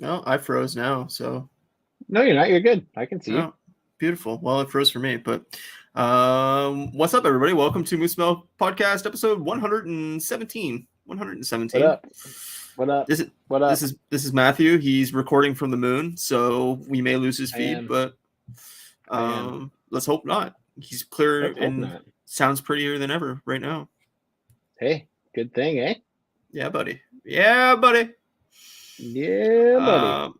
No, I froze now, so No, you're not. You're good. I can see you. oh, beautiful. Well, it froze for me, but what's up, everybody? Welcome to Moose Smell Podcast, episode 117. What 117. up? What up? This is What this up? is this is Matthew. He's recording from the moon, so we may lose his I feed, am. but I am. let's hope not. He's clear Let's hope and not. sounds prettier than ever right now. Hey, good thing, eh? Yeah, buddy. Yeah, buddy. Yeah, buddy. Um,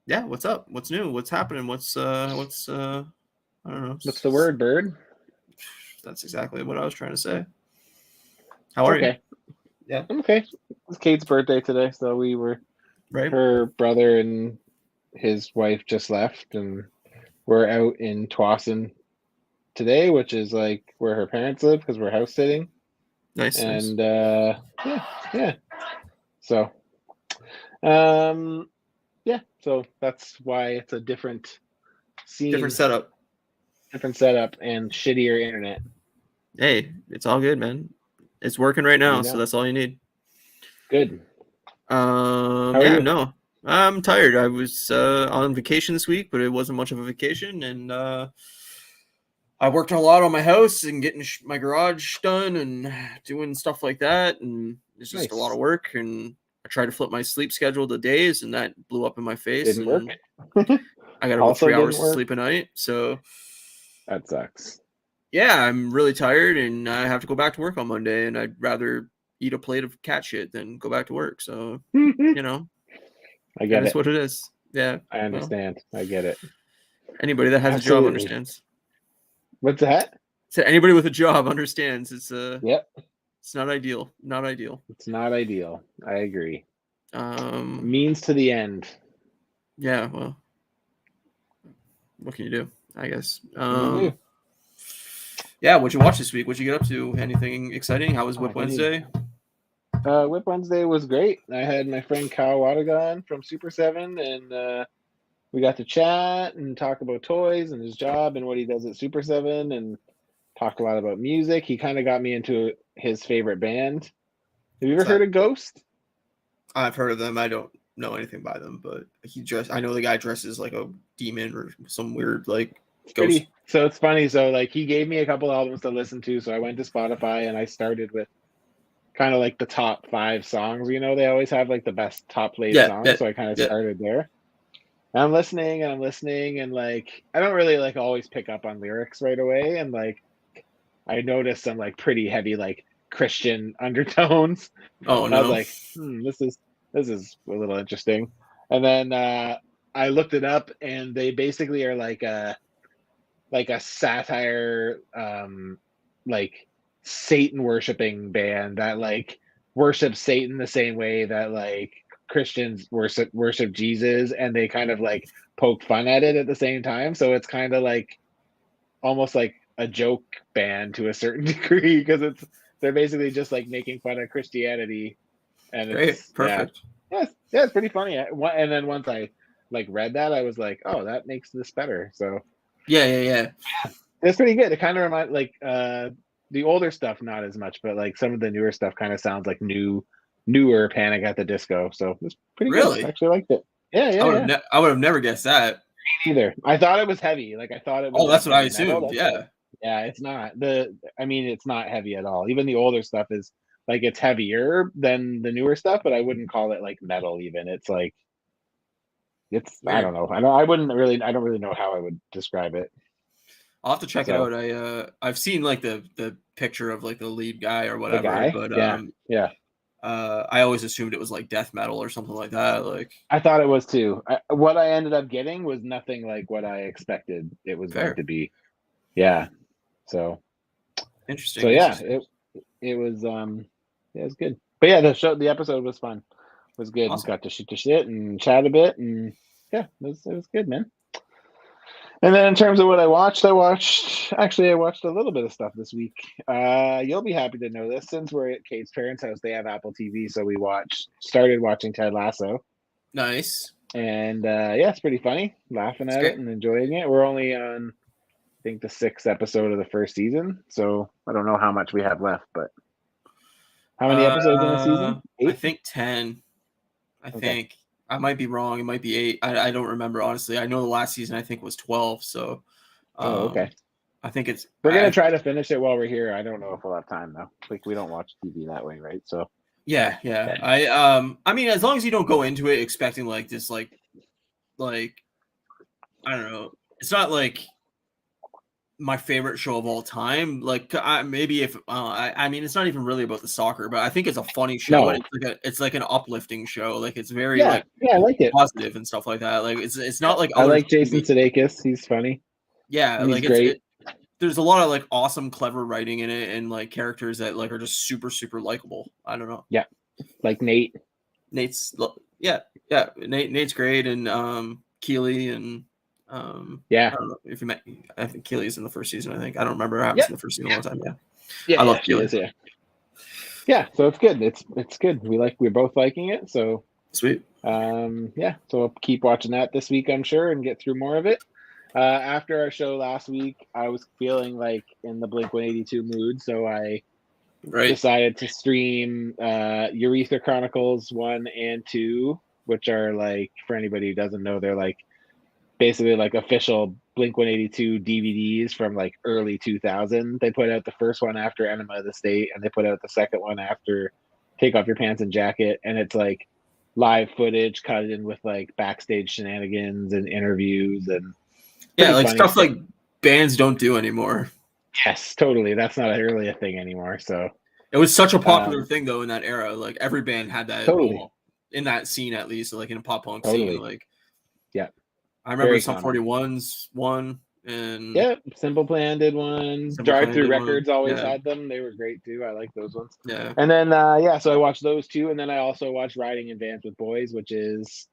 yeah. What's up? What's new? What's happening? What's I don't know. What's the word, bird? That's exactly what I was trying to say. How It's are you? okay. Yeah, I'm okay. It's Kate's birthday today, so Right? her brother and his wife just left, and we're out in Twassen today, which is like where her parents live because we're house sitting. Nice, nice. And yeah. So, um, yeah. So that's why it's a different Different scene, setup. different setup, and shittier internet. Hey, it's all good, man. It's working right now, You so know, that's all you need. good. How are Yeah, you? no. I'm tired. I was on vacation this week, but it wasn't much of a vacation, and I worked a lot on my house and getting my garage done and doing stuff like that, and it's just a lot Nice. of work. And I tried to flip my sleep schedule to days, and that blew up in my face. Didn't work. And I got about Also 3 hours didn't of work. sleep a night. So That sucks. yeah, I'm really tired, and I have to go back to work on Monday. And I'd rather eat a plate of cat shit than go back to work. So I you know, get that is it. what it is. Yeah. I Well, understand. I get it. anybody that has a job Absolutely. understands. What's that? So anybody with a job understands. Yep. It's not ideal. Not ideal. It's not ideal. I agree. Um. Means to the end. Yeah. Well, what can you do? I guess. What do you do? Yeah. What'd you watch this week? What'd you get up to? Anything exciting? How was Oh, Whip I didn't even. Wednesday? Whip Wednesday was great. I had my friend Kyle Wadagon from Super 7, and we got to chat and talk about toys and his job and what he does at Super 7 and talk a lot about music. He kind of got me into his favorite band. Have you What's ever heard that? of Ghost? I've heard of them. I don't know anything by them, but I know the guy dresses like a demon or some weird like It's ghost. pretty. So it's funny. So like he gave me a couple albums to listen to. So I went to Spotify and I started with kind of like the top 5 songs. They always have like the best top played Yeah. songs. Yeah. So I kind of Yeah. started there. And I'm listening, and like I don't really like always pick up on lyrics right away. And like I noticed some like pretty heavy like Christian undertones. Oh And I was no. like, this is a little interesting. And then I looked it up, and they basically are like a satire, like Satan worshiping band that like worships Satan the same way that like Christians worship Jesus, and they kind of like poke fun at it at the same time. So it's kind of like almost like a joke band to a certain degree because they're basically just like making fun of Christianity, and Great. it's yeah, Perfect. yeah, it's pretty funny. And then once I like read that, I was like, oh, that makes this better. So Yeah. Yeah. Yeah. it's pretty good. It kind of reminds like the older stuff, not as much, but like some of the newer stuff kind of sounds like newer Panic at the Disco. So it's pretty good. I Really? actually liked it. Yeah, I yeah, would have. yeah. I would have never guessed that. Either I thought it was heavy. Like I thought it was Oh, like that's what I heavy metal. assumed. That's what. Yeah. Yeah, it's not the. I mean, it's not heavy at all. Even the older stuff is like it's heavier than the newer stuff, but I wouldn't call it like metal. Even it's like it's. I don't Weird. know. I don't. I wouldn't really. I don't really know how I would describe it. I'll have to check it So out. I've seen like the picture of like the lead guy or the whatever, guy. but Yeah, yeah. I always assumed it was like death metal or something like that. Like I thought it was too. What I ended up getting was nothing like what I expected it was going fair, to be. Yeah. So interesting, so yeah, interesting, it was yeah, it was good. But yeah, the episode was fun. It was good. awesome. Got to shoot the shit and chat a bit, and yeah, it was good, man. And then in terms of what I watched a little bit of stuff this week. You'll be happy to know this since we're at Kate's parents' house. They have Apple TV, so we started watching Ted Lasso. Nice. And yeah, it's pretty funny, laughing It's at it great. and enjoying it. We're only on, I think, the 6th episode of the first season, so I don't know how much we have left, but how many episodes in a season? I 8? think 10. I Okay, think. I might be wrong. It might be 8. I don't remember, honestly. I know the last season I think was 12. So Okay. I think it's. We're gonna try to finish it while we're here. I don't know if we'll have time though. Like we don't watch TV that way, right? So Yeah. I mean, as long as you don't go into it expecting like this, like I don't know. It's not like my favorite show of all time. Like maybe if I mean, it's not even really about the soccer, but I think it's a funny show, and no. it's like an uplifting show. Like it's very Yeah, like I like it. positive and stuff like that. Like it's Yeah. not like I other like Jason TV. Sudeikis. He's funny. Yeah, He's like great. there's a lot of like awesome, clever writing in it, and like characters that like are just super, super likable. I don't know. Yeah, like Nate. Nate's great, and Keely, and Yeah. I don't know if you met. I think Keely's in the first season. I think I don't remember what happens Yep. in the first season a long time. Yeah, I Yeah, love she Keely. is. Yeah. Yeah, so it's good. It's good. We're both liking it. So Sweet. yeah, so I'll keep watching that this week, I'm sure, and get through more of it. After our show last week, I was feeling like in the Blink 182 mood, so I decided to stream Urethra Chronicles 1 and 2, which are like, for anybody who doesn't know, they're like basically like official Blink 182 DVDs from like early 2000. They put out the first one after Enema of the State, and they put out the second one after Take Off Your Pants and Jacket, and it's like live footage cut in with like backstage shenanigans and interviews and like stuff like bands don't do anymore. Yes, totally. That's not really a thing anymore. So it was such a popular thing though in that era. Like every band had that in that scene, at least like in a pop punk scene. Like yeah, I remember some 41's one, and Simple Plan did one. Drive Through Records always had them. They were great too. I like those ones. Yeah. And then so I watched those two, and then I also watched Riding in Vans with Boys, which is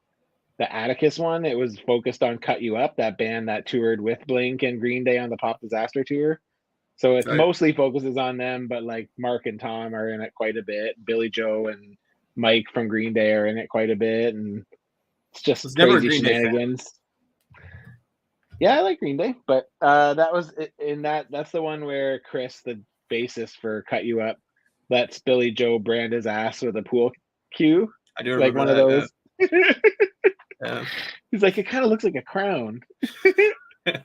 the Atticus one. It was focused on Cut You Up, that band that toured with Blink and Green Day on the Pop Disaster tour. So it mostly focuses on them, but like Mark and Tom are in it quite a bit. Billy Joe and Mike from Green Day are in it quite a bit, and it's just crazy shenanigans. Yeah, I like Green Day, but that was in that's the one where Chris, the bassist for Cut You Up, lets Billy Joe brand his ass with a pool cue. I do like remember one that, of those. Yeah. He's like, it kind of looks like a crown. Man,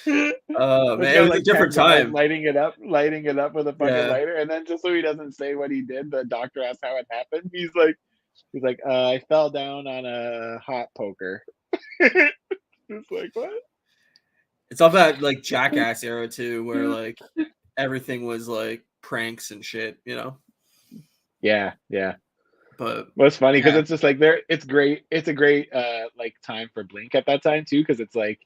it was like a different time. Lighting it up with a fucking lighter, and then just so he doesn't say what he did, the doctor asks how it happened. He's like, I fell down on a hot poker. It's like, what? It's all that like Jackass era too, where like everything was like pranks and shit, you know? Yeah. But what's funny because it's just like it's great. It's a great like time for Blink at that time too, because it's like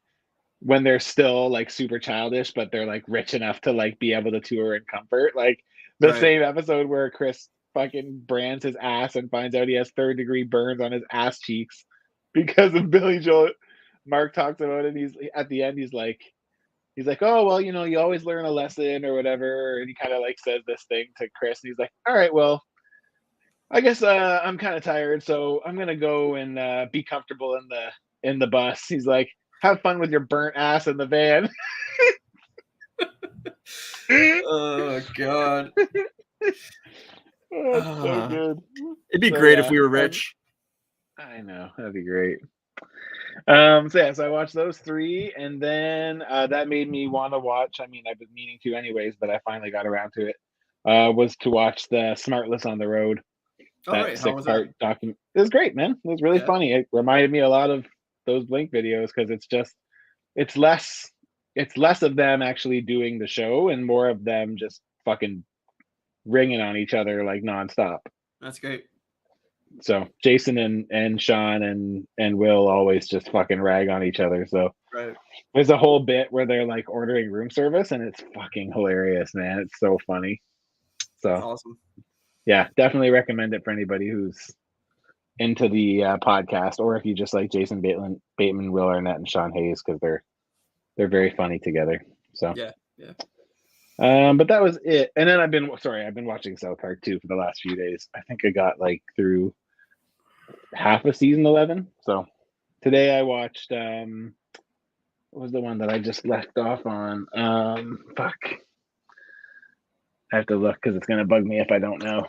when they're still like super childish, but they're like rich enough to like be able to tour in comfort. Like the same episode where Chris fucking brands his ass and finds out he has 3rd-degree burns on his ass cheeks because of Billy Joel. Mark talks about it. He's at the end. He's like, oh well, you always learn a lesson or whatever. And he kind of like says this thing to Chris. And he's like, all right, well, I guess I'm kind of tired, so I'm gonna go and be comfortable in the bus. He's like, have fun with your burnt ass in the van. Oh god. So good. It'd be great if we were rich. I know, that'd be great. So I watched those 3, and then that made me want to watch. I mean, I've been meaning to anyways, but I finally got around to it. Was to watch the Smartless on the Road. That 6-part document. It was great, man. It was really funny. It reminded me a lot of those Blink videos because it's less of them actually doing the show and more of them just fucking ringing on each other like nonstop. That's great. So Jason and Sean and Will always just fucking rag on each other. So there's a whole bit where they're like ordering room service, and it's fucking hilarious, man. It's so funny. So that's awesome. Yeah, definitely recommend it for anybody who's into the podcast, or if you just like Jason Bateman, Will Arnett, and Sean Hayes, because they're very funny together. So yeah. But that was it. And then I've been watching South Park too for the last few days. I think I got like through half of season 11. So today I watched what was the one that I just left off on? Fuck. I have to look because it's gonna bug me if I don't know.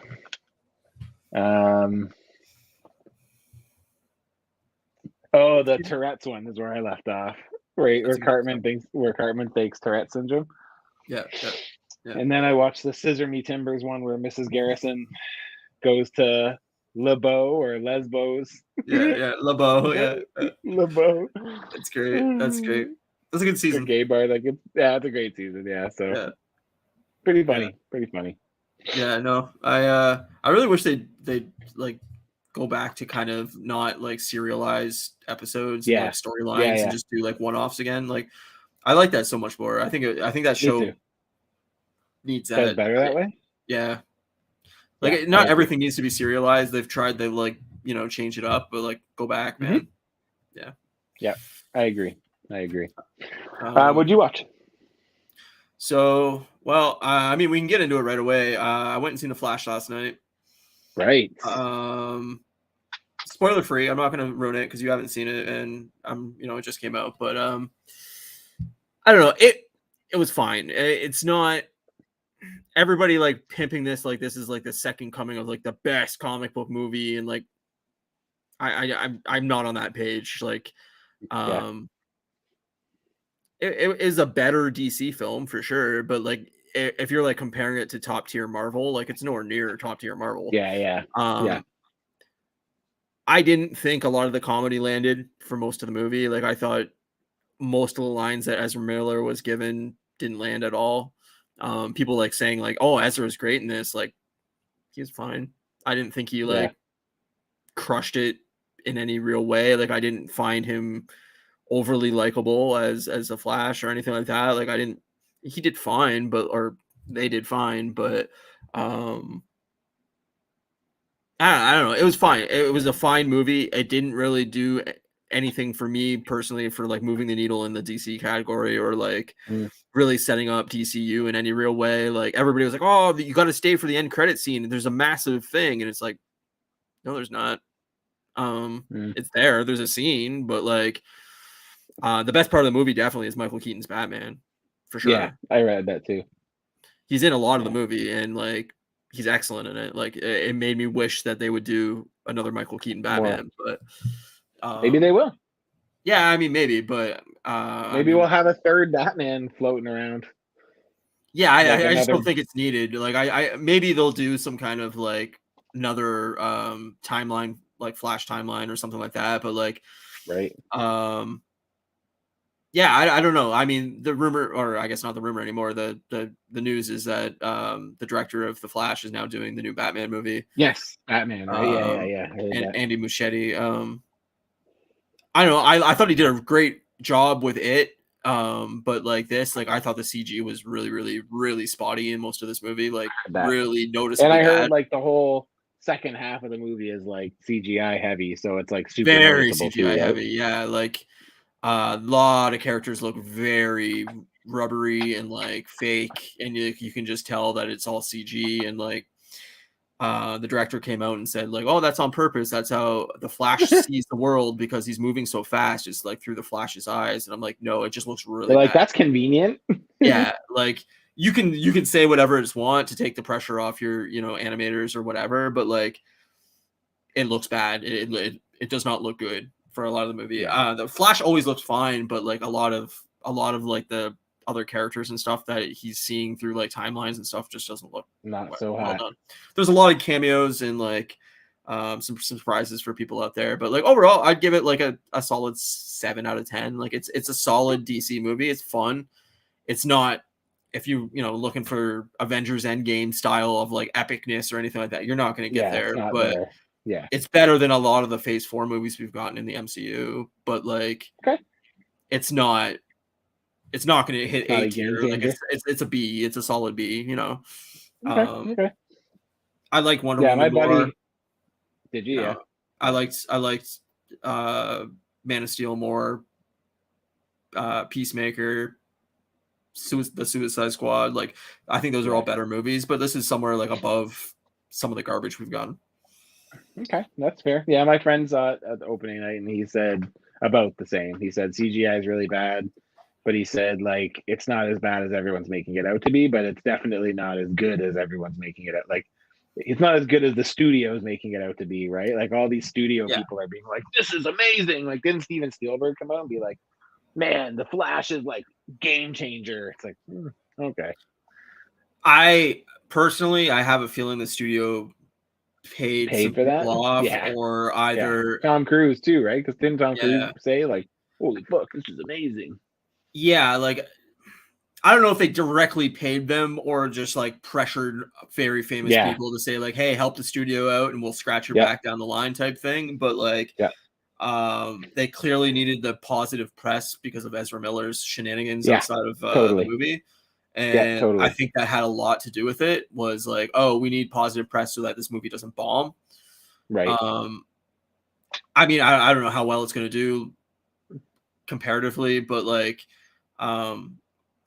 Oh, the Tourette's one is where I left off. That's a good episode. Where Cartman fakes Tourette syndrome. Yeah, yeah, yeah, And then I watched the Scissor Me Timbers one where Mrs. Garrison goes to Lebeau or Lesbos. yeah, yeah. LeBeau, yeah, Lebeau. that's great. That's great. That's a good A season. gay bar that gets, yeah, it's a great season. Yeah, so Yeah, pretty yeah, funny. Pretty funny. yeah. No, I really wish they like go back to kind of not like serialized episodes and like Yeah. Yeah, storylines and yeah. just do like one-offs again. Like I like that so much more. I think that Me too. show needs Does that. better that way? Yeah, Yeah, like I not agree. everything needs to be serialized. They've tried to like change it up, but like go back, Mm-hmm. man. Yeah. Yeah, I agree. I agree. Um, What'd you watch? so well, I mean, we can get into it right away. I went and seen The Flash last night. Right. Um, spoiler free. I'm not going to ruin it because you haven't seen it, and it just came out. But I don't know. It was fine. It's not everybody like pimping this like this is like the second coming of like the best comic book movie, and like I'm not on that page. Like, Yeah. um, it is a better DC film for sure, but like if you're like comparing it to top tier Marvel, like it's nowhere near top tier Marvel. Yeah, yeah. Yeah. Um, I didn't think a lot of the comedy landed for most of the movie. Like I thought most of the lines that Ezra Miller was given didn't land at all. People like saying like, "Oh, Ezra was great in this." Like he was fine. I didn't think he Yeah. like crushed it in any real way. Like I didn't find him overly likable as a Flash or anything like that. Like I didn't. He did fine, or they did fine, but um, I don't know. It was fine. It was a fine movie. It didn't really do anything for me personally for like moving the needle in the DC category or like Mm. really setting up DCU in any real way. Like everybody was like, "Oh, you got to stay for the end credit scene. There's a massive thing," and it's like, no, there's not. Mm. It's there. There's a scene, but like, the best part of the movie definitely is Michael Keaton's Batman, for Yeah, sure. I read that too. He's in a lot of the Yeah. movie, and like, he's excellent in it. Like, it made me wish that they would do another Michael Keaton More. Batman, but Maybe they will. yeah, I mean, maybe, but I Maybe we'll mean, have a third Batman floating around. yeah, Like I just another. don't think it's needed. Like, I maybe they'll do some kind of like another timeline, like Flash timeline or something like that. But like, Right. yeah, I don't know. I mean, the rumor, or I guess not the rumor anymore. The news is that the director of the Flash is now doing the new Batman movie. Yes, Batman. Right. Yeah, yeah, Um, yeah. I heard and that. Andy Muschietti. I don't know. I thought he did a great job with it. But like this, like I thought the CG was really, really, really spotty in most of this movie. Like That. really And noticeably I heard bad. like the whole second half of the movie is like CGI heavy, so it's like super Very noticeable CGI too, right? heavy. Yeah, like a lot of characters look very rubbery and like fake, and you can just tell that it's all CG. And like the director came out and said like, "Oh, that's on purpose. That's how the Flash sees the world because he's moving so fast, just like through the Flash's eyes." And I'm like, "No, it just looks really They're like, bad." that's convenient. Yeah, like you can say whatever it's want to take the pressure off your animators or whatever, but like it looks bad. It does not look good for a lot of the movie. Yeah. The Flash always looks fine, but like a lot of like the other characters and stuff that he's seeing through like timelines and stuff just doesn't look Not so well hot. done. There's a lot of cameos and like some surprises for people out there, but like overall, I'd give it like a solid 7 out of 10. Like it's a solid DC movie. It's fun. It's not if looking for Avengers Endgame style of like epicness or anything like that, you're not going to get Yeah, it's there, not but there. Yeah. it's better than a lot of the Phase 4 movies we've gotten in the MCU, but like Okay. it's not going to hit Not A a game tier. Like changer. it's a B. It's a solid B. Okay. Okay. I like Wonder Yeah, my Woman more. buddy. Did you? Yeah. I liked Man of Steel more. Peacemaker, the Suicide Squad. Like I think those are all better movies, but this is somewhere like above some of the garbage we've gotten. Okay, that's fair. Yeah, my friend saw it at the opening night, and he said about the same. He said CGI is really bad, but he said like it's not as bad as everyone's making it out to be, but it's definitely not as good as everyone's making it out. Like it's not as good as the studio's making it out to be, right? Like all these studio Yeah. people are being like, "This is amazing!" Like, didn't Steven Spielberg come out and be like, "Man, the Flash is like game changer"? It's like, okay, I personally, I have a feeling the studio paid some paid for that. people off, Yeah, or yeah. either Tom Cruise too, right? Because didn't Tom Cruise yeah, say like, "Holy fuck, this is amazing"? yeah, like I don't know if they directly paid them or just like pressured very famous Yeah, people to say like, "Hey, help the studio out and we'll scratch your yeah, back down the line" type thing. But like, yeah, they clearly needed the positive press because of Ezra Miller's shenanigans yeah. outside of the Totally. movie. Yeah, And I totally. think that had a lot to do with it. Was like, oh, we need positive press so that this movie doesn't bomb. Right. Um, I mean, I don't know how well it's going to do comparatively, but like, um,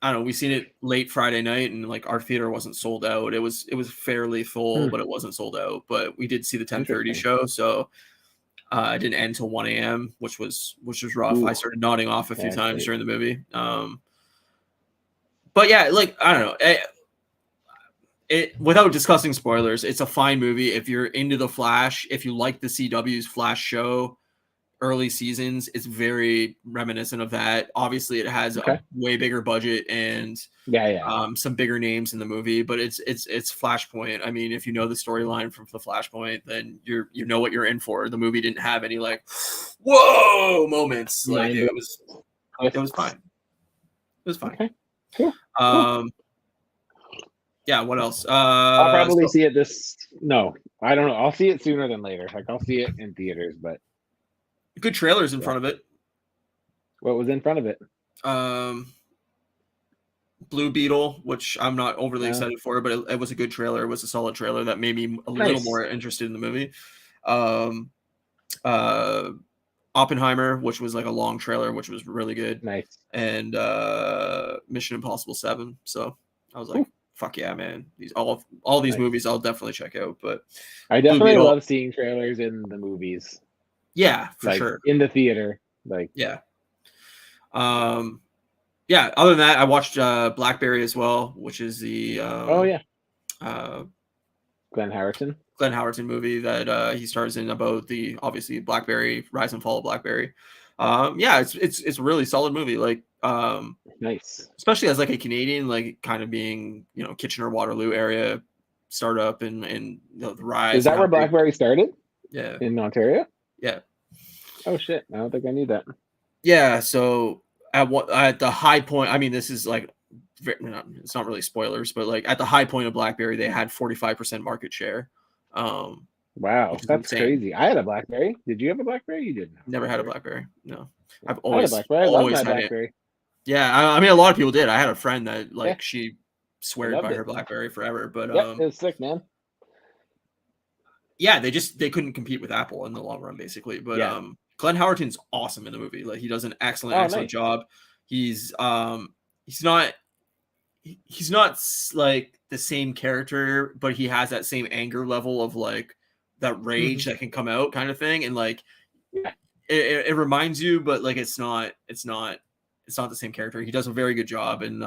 I don't know. We seen it late Friday night, and like our theater wasn't sold out. It was fairly full, Hmm. but it wasn't sold out. But we did see the 10:30 Interesting. show, so it didn't end till 1 a.m., which was rough. I Ooh, started nodding off a few that's times late. during the movie. But yeah, like I don't know. It without discussing spoilers, it's a fine movie if you're into the Flash. If you like the CW's Flash show, early seasons, it's very reminiscent of that. Obviously, it has a Okay. way bigger budget and Yeah, yeah. some bigger names in the movie, but it's Flashpoint. I mean, if you know the storyline from the Flashpoint, then you know what you're in for. The movie didn't have any like whoa moments. Like Mind it was fine. It was fine. Okay. Cool. Cool. Um, yeah. What else? I'll probably So see it this. No, I don't know. I'll see it sooner than later. Like I'll see it in theaters, but good trailers in yeah. front of it. What was in front of it? Blue Beetle, which I'm not overly excited for, but it was a good trailer. It was a solid trailer that made me a little Nice. more interested in the movie. Um, uh, Oppenheimer, which was like a long trailer, which was really good, Nice. and Mission Impossible 7. So I was like, Cool. fuck yeah, man! All these Nice. movies I'll definitely check out. But I Blue definitely Beetle, love seeing trailers in the movies, yeah, for like sure, in the theater. Like, yeah. Yeah. Other than that, I watched Blackberry as well, which is the oh yeah, uh, Glenn Howerton. Glenn Howerton movie that he stars in about the obviously Blackberry rise and fall of Blackberry. Yeah, it's a really solid movie. Like Nice. especially as like a Canadian, like kind of being Kitchener Waterloo area startup and the rise Is and that how where big. Blackberry started? Yeah, In Ontario? yeah, Oh shit! I don't think I knew that. yeah. So at the high point, I mean, this is like it's not really spoilers, but like at the high point of Blackberry, they had 45% market share, Wow, which is that's insane. crazy. I had a BlackBerry. Did you have a BlackBerry? You didn't have a Never had a BlackBerry. BlackBerry. No, Yeah. I've I had a BlackBerry. I love always my had it. BlackBerry. Yeah, I mean, a lot of people did. I had a friend that Yeah, like she I sweared loved by it. her BlackBerry forever, but Yep, it was sick, man. yeah, they couldn't compete with Apple in the long run, basically. But Yeah. Glenn Howerton's awesome in the movie. Like he does an Oh, excellent nice. job. He's he's not like the same character, but he has that same anger level of like that rage Mhm. that can come out kind of thing, and like Yeah. it reminds you, but like it's not the same character. He does a very good job, and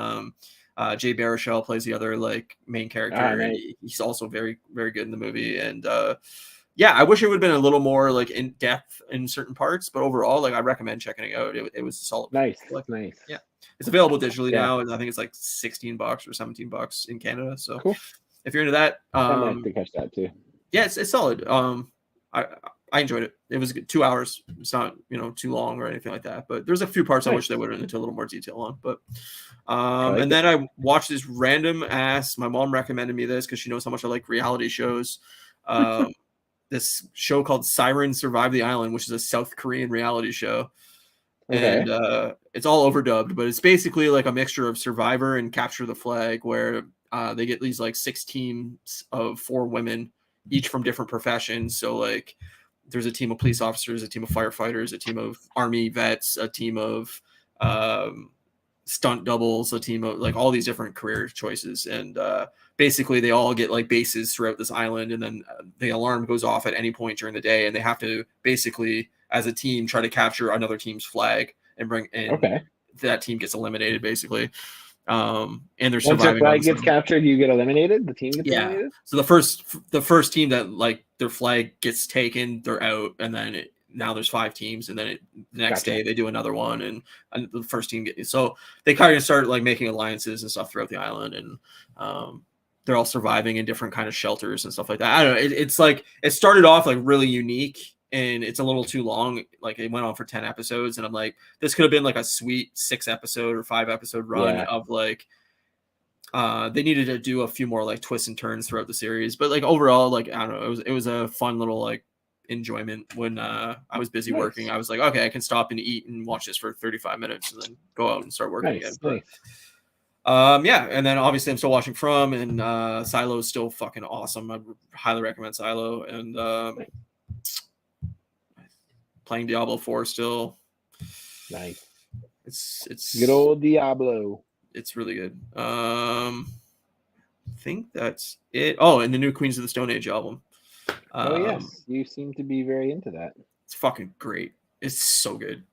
Jay Baruchel plays the other like main Ah, character, and nice. he's also very very good in the movie. And yeah, I wish it would have been a little more like in depth in certain parts, but overall, like I recommend checking it out. It was a solid. Nice. Like, Nice. yeah, it's available digitally Yeah. now, and I think it's like $16 or $17 in Canada. So Cool. if you're into that, I might have to catch that too. yeah, it's solid. I I enjoyed it. It was 2 hours. It's not too long or anything like that. But there's a few parts I wish Nice. they would have into a little more detail on. But I like and it. then I watched this random ass. My mom recommended me this because she knows how much I like reality shows. Um, this show called Siren Survive the Island, which is a South Korean reality show. Okay. And it's all overdubbed, but it's basically like a mixture of Survivor and Capture the Flag, where they get these like 6 teams of 4 women, each from different professions. So like there's a team of police officers, a team of firefighters, a team of army vets, a team of stunt doubles, a team of like all these different career choices. And basically they all get like bases throughout this island, and then the alarm goes off at any point during the day, and they have to basically as a team try to capture another team's flag and bring in Okay. that team gets eliminated basically. And they're Once your surviving on flag the gets sun. captured, you get eliminated. The team gets Yeah. eliminated. So the first team that like their flag gets taken, they're out, and then now there's 5 teams, and then the next Gotcha. day they do another one, and the first team gets. So they kind of start like making alliances and stuff throughout the island, and they're all surviving in different kind of shelters and stuff like that. I don't know. It's like it started off like really unique, and it's a little too long. Like it went on for 10 episodes, and I'm like, this could have been like a sweet 6-episode or 5-episode run of like. They needed to do a few more like twists and turns throughout the series, but like overall, like I don't know, it was a fun little like enjoyment when I was busy working. I was like, okay, I can stop and eat and watch this for 35 minutes and then go out and start working again. But yeah, and then obviously I'm still watching From, and Silo is still fucking awesome. I highly recommend Silo, and playing Diablo 4 still. Nice. It's good old Diablo. It's really good. I think that's it. Oh, and the new Queens of the Stone Age album. Oh yes, you seem to be very into that. It's fucking great. It's so good.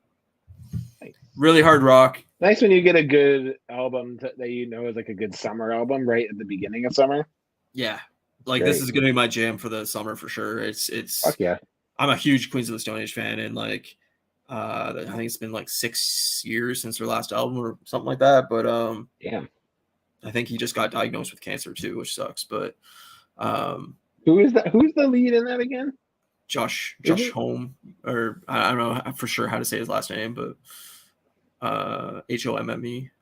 Nice. Really hard rock. Nice when you get a good album that you know is like a good summer album right at the beginning of summer. Yeah, like this is gonna be my jam for the summer for sure. It's fuck yeah. I'm a huge Queens of the Stone Age fan, and like I think it's been like 6 years since their last album or something like that. But damn. I think he just got diagnosed with cancer too, which sucks. But who is that? Who's the lead in that again? Josh Homme, or I don't know for sure how to say his last name, but Homme,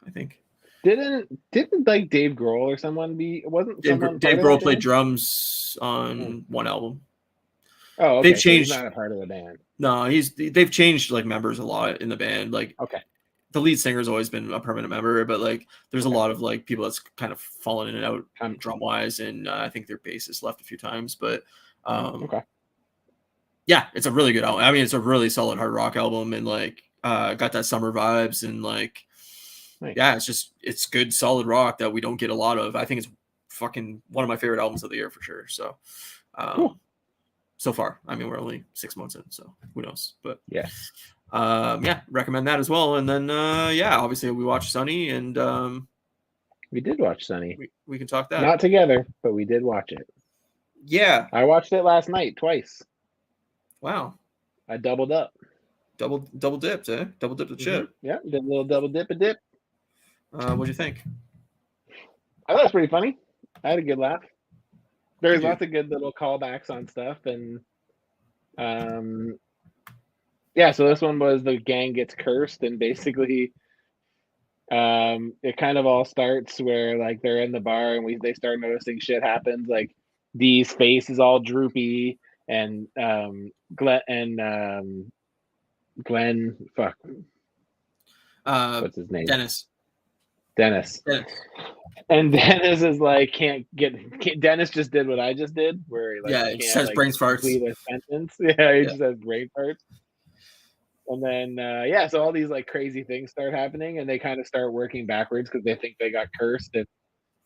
I think. Didn't like Dave Grohl or someone wasn't Dave Grohl played band? drums on one album. Oh, okay. They've changed. So he's not a part of the band. No, they've changed like members a lot in the band. Like okay. The lead singer's always been a permanent member, but like there's a lot of like people that's kind of fallen in and out drum wise, and I think their bassist left a few times, but okay. Yeah, it's a really good album. I mean, it's a really solid hard rock album, and like got that summer vibes, and like nice. Yeah, it's good solid rock that we don't get a lot of. I think it's fucking one of my favorite albums of the year for sure. So cool. So far, I mean, we're only 6 months in, so who knows? But yeah, recommend that as well. And then yeah, obviously we watched Sunny, and we did watch Sunny. We can talk that. Not together, but we did watch it. Yeah, I watched it last night twice. Wow, I doubled up. Double dipped, eh? Double dipped the chip. Yeah, did a little double dip. What'd you think? I thought it was pretty funny. I had a good laugh. There's lots of good little callbacks on stuff, and yeah. So this one was the gang gets cursed, and basically, it kind of all starts where like they're in the bar and they start noticing shit happens. Like Dee's face is all droopy, and Glenn, fuck, what's his name? Dennis. And Dennis is like, Dennis just did what I just did, where he like, he says brain farts. Complete a sentence. Yeah, he just says brain farts. And then so all these like crazy things start happening, and they kind of start working backwards because they think they got cursed,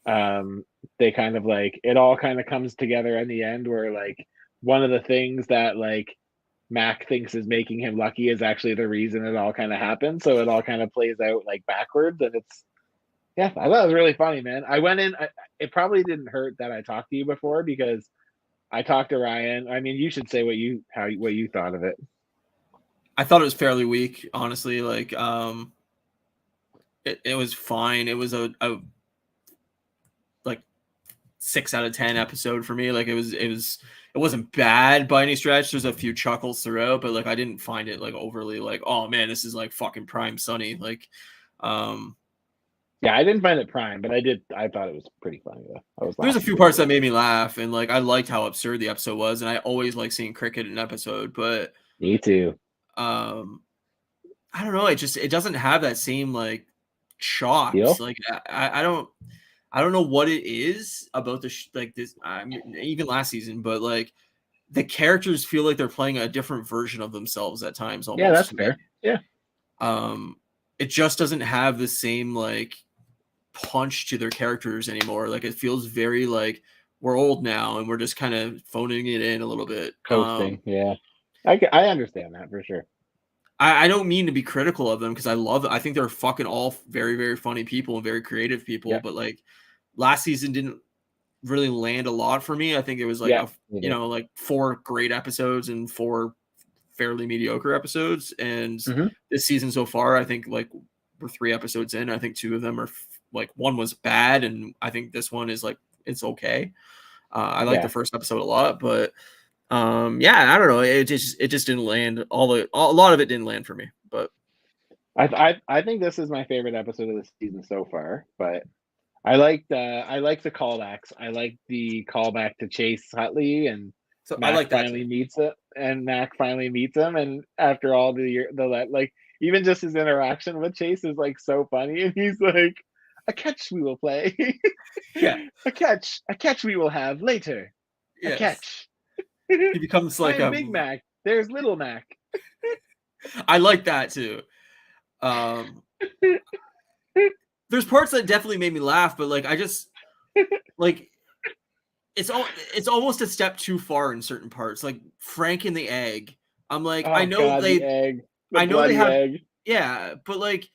and they kind of like it all kind of comes together in the end where like one of the things that like Mac thinks is making him lucky is actually the reason it all kind of happened. So it all kind of plays out like backwards, and I thought it was really funny, man. I went in. It probably didn't hurt that I talked to you before because I talked to Ryan. I mean, you should say what you thought of it. I thought it was fairly weak, honestly. Like, it was fine. It was a like 6 out of 10 episode for me. Like, it wasn't bad by any stretch. There's a few chuckles throughout, but like I didn't find it like overly like, oh man, this is like fucking prime Sunny. Like, yeah, I didn't find it prime, but I thought it was pretty funny though. There's a few parts that made me laugh, and like I liked how absurd the episode was, and I always like seeing cricket in an episode, but me too. I don't know. It doesn't have that same like chops. Deal? Like I don't know what it is about like this. I mean, even last season, but like the characters feel like they're playing a different version of themselves at times. Almost. Yeah, that's fair. Yeah. It just doesn't have the same like punch to their characters anymore. Like it feels very like we're old now and we're just kind of phoning it in a little bit. Coasting, yeah. I understand that for sure. I don't mean to be critical of them because I think they're fucking all very, very funny people and very creative people. Yeah. But like last season didn't really land a lot for me. I think it was like Yeah, like 4 great episodes and 4 fairly mediocre episodes. And Mhm. this season so far, I think like we're 3 episodes in. I think 2 of them are like one was bad, and I think this one is like it's okay. I like the Yeah. first episode a lot, but yeah, I don't know. It just didn't land. A lot of it didn't land for me. But I think this is my favorite episode of the season so far, but I like the callbacks. I like the callback to Chase Utley and so I Mac like that too. finally meets it, and Mac finally meets him, and after all like even just his interaction with Chase is like so funny, and he's like, "A catch we will play, Yeah. a catch we will have later, a Yes. catch." He becomes like I'm Big Mac. There's Little Mac. I like that too. There's parts that definitely made me laugh, but like I just like it's almost a step too far in certain parts. Like Frank and the egg. I'm like, Oh God, the egg, the I know they bloody have egg. yeah, but like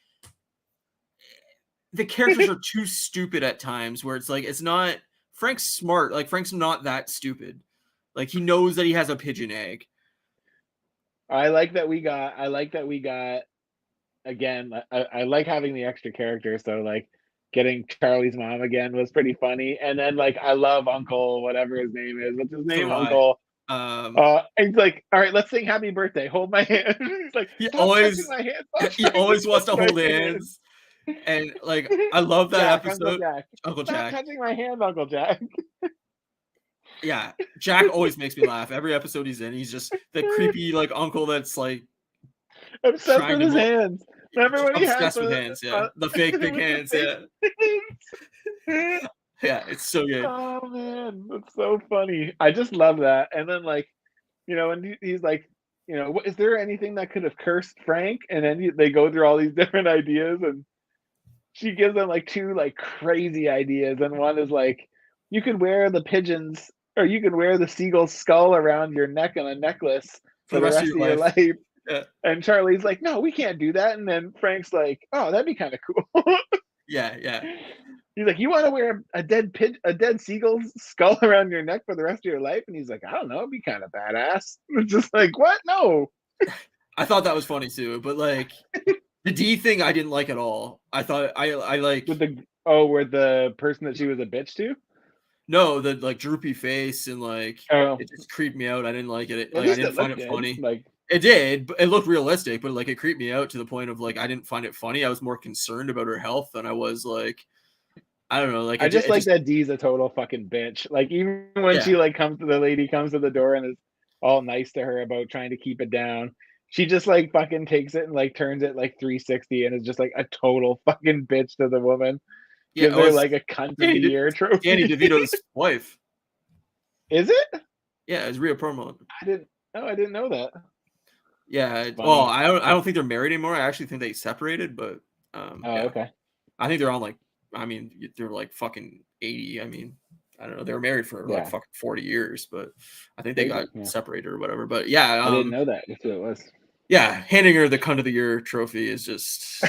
the characters are too stupid at times where it's like it's not Frank's smart, like Frank's not that stupid. Like he knows that he has a pigeon egg. I like that we got again. I like having the extra characters. So like getting Charlie's mom again was pretty funny. And then like I love Uncle whatever his name is. What's his So name? do I. Uncle. Um And he's like, all right, let's sing Happy Birthday. Hold my hand. He's like, he stop touching always my hand. Stop he trying always wants to touch my hold hand." hands. And like I love that Jack, Uncle episode. Jack. Uncle Stop Jack. touching my hand, Uncle Jack. Yeah, Jack always makes me laugh. Every episode he's in, he's just the creepy like uncle that's like Obsessed trying with to his hands. Remember when he had obsessed with hands. Yeah, the fake big with the hands. Yeah, fake- yeah, it's so good. Oh man, that's so funny. I just love that. And then like, and he's like, is there anything that could have cursed Frank? And then they go through all these different ideas, and she gives them like 2 like crazy ideas, and one is like, you could wear the pigeons or you could wear the seagull's skull around your neck on a necklace For for the the rest of rest your of your life. life. Yeah, And Charlie's like, no, we can't do that. And then Frank's like, oh, that'd be kind of cool. yeah. He's like, you want to wear a dead seagull's skull around your neck for the rest of your life? And he's like, I don't know, it'd be kind of badass. It's just like, what? No. I thought that was funny too, but like the D thing, I didn't like at all. I thought I like With the person that she was a bitch to. no the like droopy face and like Oh, it just creeped me out. I didn't like it. at Like I least didn't it find looked it good. funny. Like, It did. But it looked realistic, but like it creeped me out to the point of like I didn't find it funny. I was more concerned about her health than I was like I don't know. Like I just it like just that Dee's a total fucking bitch. Like, even when yeah she like the lady comes to the door and is all nice to her about trying to keep it down, she just like fucking takes it and like turns it like 360 and is just like a total fucking bitch to the woman. yeah. Gives It her was like a cunt of the year Danny trophy. DeVito's wife. Is it? Yeah, it's Rhea Perlman. I didn't know that. Yeah. That's Well, funny. I don't think they're married anymore. I actually think they separated, but Oh, yeah. okay. I think they're on like I mean they're like fucking 80. I mean I don't know. They were married for like Yeah. fucking 40 years, but I think they got Crazy. Yeah. separated or whatever. But yeah, I didn't know that. That's what it was. yeah, handing her the cunt of the year trophy is just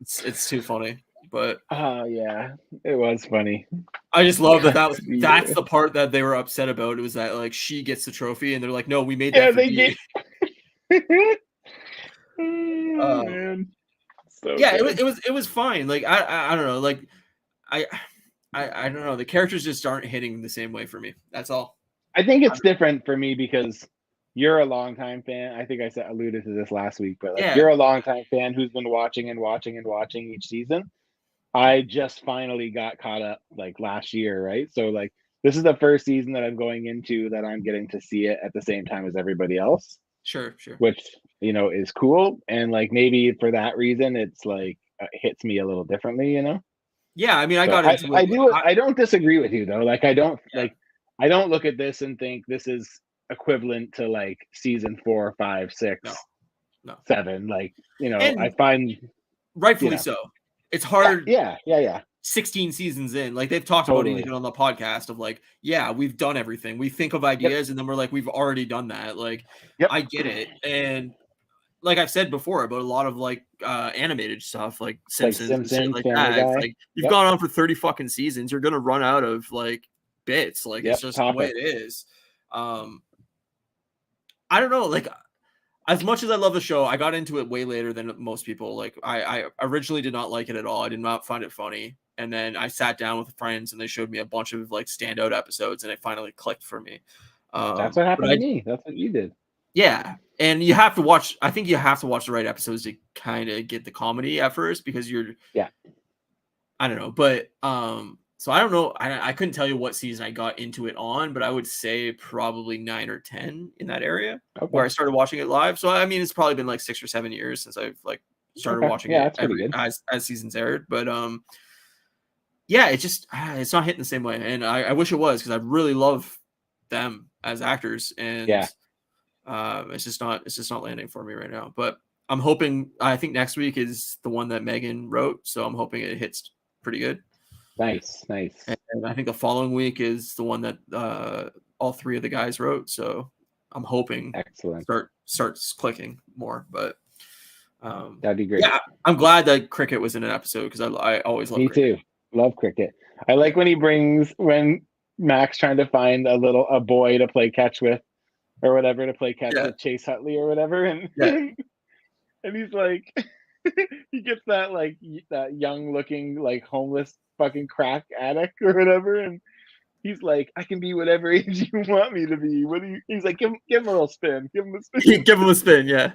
it's too funny. But Oh yeah, it was funny. I just love that Cunt of the that's year. the part that they were upset about. It was that like she gets the trophy and they're like, no, we made Yeah, that for they you. did. Oh man, so Yeah, good. it was fine. Like I don't know. Like I I don't know. The characters just aren't hitting the same way for me. That's all. I think it's different for me because you're a longtime fan. I think I said alluded to this last week, but like Yeah, you're a longtime fan who's been watching and watching and watching each season. I just finally got caught up like last year, right? So like this is the first season that I'm going into that I'm getting to see it at the same time as everybody else, sure. which is cool. And like maybe for that reason, it's like hits me a little differently. Yeah, I mean, I So got into it. I don't disagree with you though. Like Yeah, I don't look at this and think this is equivalent to like season 4, 5, 6, no, no, 7. Like, I and find rightfully so. It's hard. yeah. 16 seasons in, like they've talked about it Totally. even on the podcast of like, yeah, we've done everything. We think of Yep. ideas and then we're like, we've already done that. Like, Yep. I get it, and like I've said before about a lot of like animated stuff like Like Simpsons and shit Simpsons, like Family that. It's Guy. like you've Yep. gone on for 30 fucking seasons, you're gonna run out of like bits. Like it's Yep. just the way it Topics. is. I don't know, like as much as I love the show, I got into it way later than most people. Like I originally did not like it at all. I did not find it funny. And then I sat down with friends and they showed me a bunch of like standout episodes and it finally clicked for me. That's what But happened I to me. That's what you did. yeah, and you have to watch. I think you have to watch the right episodes to kind of get the comedy at first because you're. Yeah. I don't know, but so I don't know. I couldn't tell you what season I got into it on, but I would say probably 9 or 10 in that area where Okay. I started watching it live. So I mean, it's probably been like 6 or 7 years since I've like started Okay. watching Yeah, it that's pretty every good. as seasons aired. But yeah, it just it's not hitting the same way, and I wish it was because I really love them as actors, and Yeah. it's just not landing for me right now. But I'm hoping. I think next week is the one that Megan wrote, so I'm hoping it hits pretty good. Nice. And I think the following week is the one that all three of the guys wrote. So I'm hoping Excellent. starts clicking more. But That'd be great. yeah, I'm glad that Cricket was in an episode because I always love Me Cricket. too. Love Cricket. I like when Mac's trying to find a boy to play catch with or whatever to play catch Yeah. with Chase Utley or whatever, and Yeah. and he's like he gets that that young looking like homeless fucking crack addict or whatever, and he's like, I can be whatever age you want me to be. What do you? He's like, give him a little spin. Give him a spin. Give him a spin, yeah.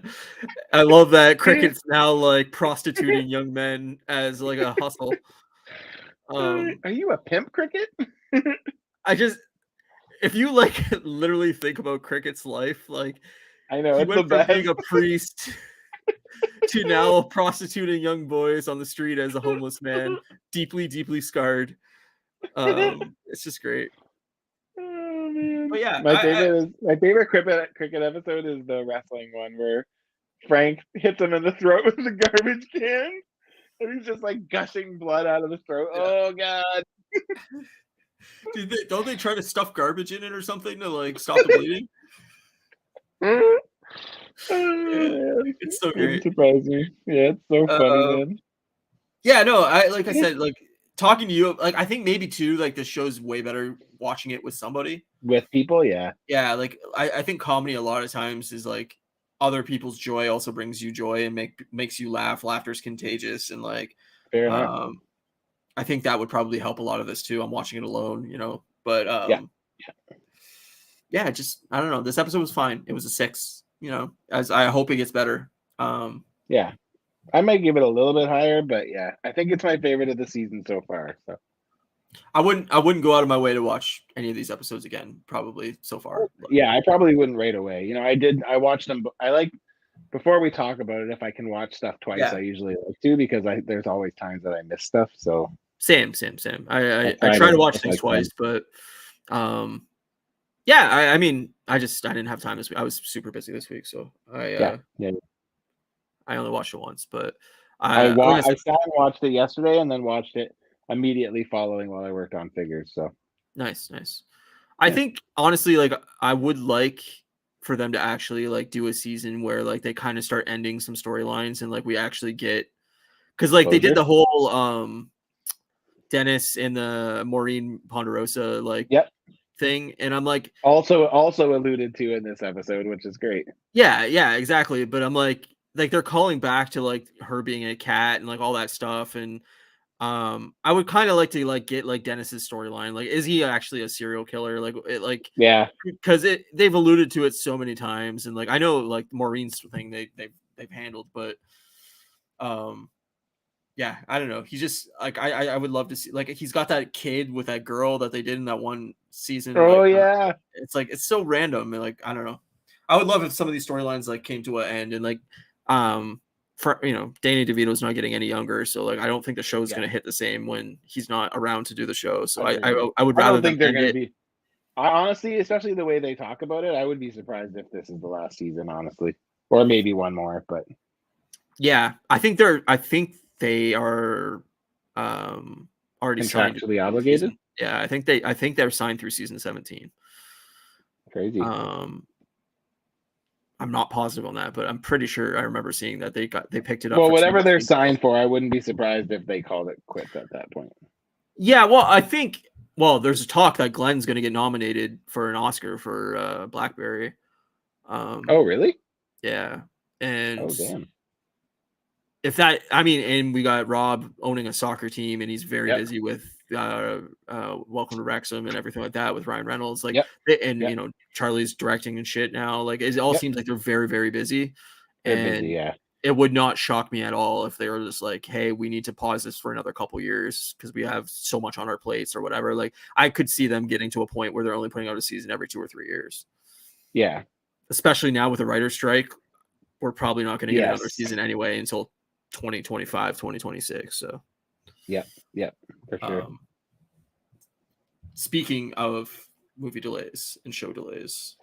I love that Cricket's now like prostituting young men as like a hustle. Are you a pimp, Cricket? I just if you like literally think about Cricket's life, like I know he it's the went from being best. a priest to now prostituting young boys on the street as a homeless man, deeply, deeply scarred. It's just great. Oh man, But yeah, my favorite cricket episode is the wrestling one where Frank hits him in the throat with the garbage can, and he's just like gushing blood out of his throat. yeah. Oh god! Don't they try to stuff garbage in it or something to like stop the bleeding? Oh, Yeah, it's so wouldn't great. surprise me. Yeah, it's so funny, man. Yeah, no, like I said, like talking to you, like I think maybe too, like the show's way better watching it with somebody. With people, yeah, Yeah, like I think comedy a lot of times is like other people's joy also brings you joy and makes you laugh. Laughter's contagious, and like fair enough. um I think that would probably help a lot of this too. I'm watching it alone, you know. But Yeah, yeah, just I don't know. This episode was fine. It was a 6, you know, as I hope it gets better. yeah. I might give it a little bit higher, but yeah, I think it's my favorite of the season so far. So I wouldn't go out of my way to watch any of these episodes again, probably so far. But yeah, I probably wouldn't right away. You know, I watched them. I like before we talk about it. If I can watch stuff twice, yeah, I usually like to because there's always times that I miss stuff. So same. I I try try to to watch if things I can. twice, but yeah, I mean, I didn't have time this week. I was super busy this week, so Yeah, yeah. I only watched it once. But like I I said, sat and watched it yesterday, and then watched it immediately following while I worked on figures. So nice. I yeah, think honestly, like I would like for them to actually like do a season where like they kind of start ending some storylines and like we actually get because like they did closure. the whole Dennis and the Maureen Ponderosa like Yep. thing, and I'm like, Also alluded to in this episode, which is great. yeah, exactly. But I'm like they're calling back to like her being a cat and like all that stuff, and I would kind of like to like get like Dennis's storyline. Like, is he actually a serial killer? Like, Yeah, because they've alluded to it so many times, and like I know like Maureen's thing they've handled, but yeah, I don't know. He's just like I would love to see like he's got that kid with that girl that they did in that one season. oh Like, yeah, it's like it's so random and like I don't know. I would love if some of these storylines like came to an end and like for you know Danny DeVito's not getting any younger, so like I don't think the show's yeah. gonna hit the same when he's not around to do the show. So Agreed. I would I rather don't them think they're end gonna it. be. I honestly, especially the way they talk about it, I would be surprised if this is the last season, honestly, or maybe one more. But Yeah, I think they are already signed contractually obligated. season. Yeah, I think they're signed through season 17. Crazy. I'm not positive on that, but I'm pretty sure I remember seeing that they picked it up Well, for 2 whatever months they're retail. signed for, I wouldn't be surprised if they called it quits at that point. Yeah, well, I think there's a talk that Glenn's going to get nominated for an Oscar for Blackberry. Oh, really? Yeah, and Oh, damn. if that, I mean, and we got Rob owning a soccer team, and he's very Yep. busy with Welcome to Wrexham and everything like that with Ryan Reynolds. Like, Yep. and Yep. Charlie's directing and shit now. Like, it all Yep. seems like they're very, very busy. They're busy, And yeah. it would not shock me at all if they were just like, hey, we need to pause this for another couple years because we have so much on our plates or whatever. Like, I could see them getting to a point where they're only putting out a season every 2 or 3 years. Yeah. Especially now with the writer's strike, we're probably not going to get another Yes. season anyway until 2025, 2026. So, Yep. For sure. Speaking of movie delays and show delays,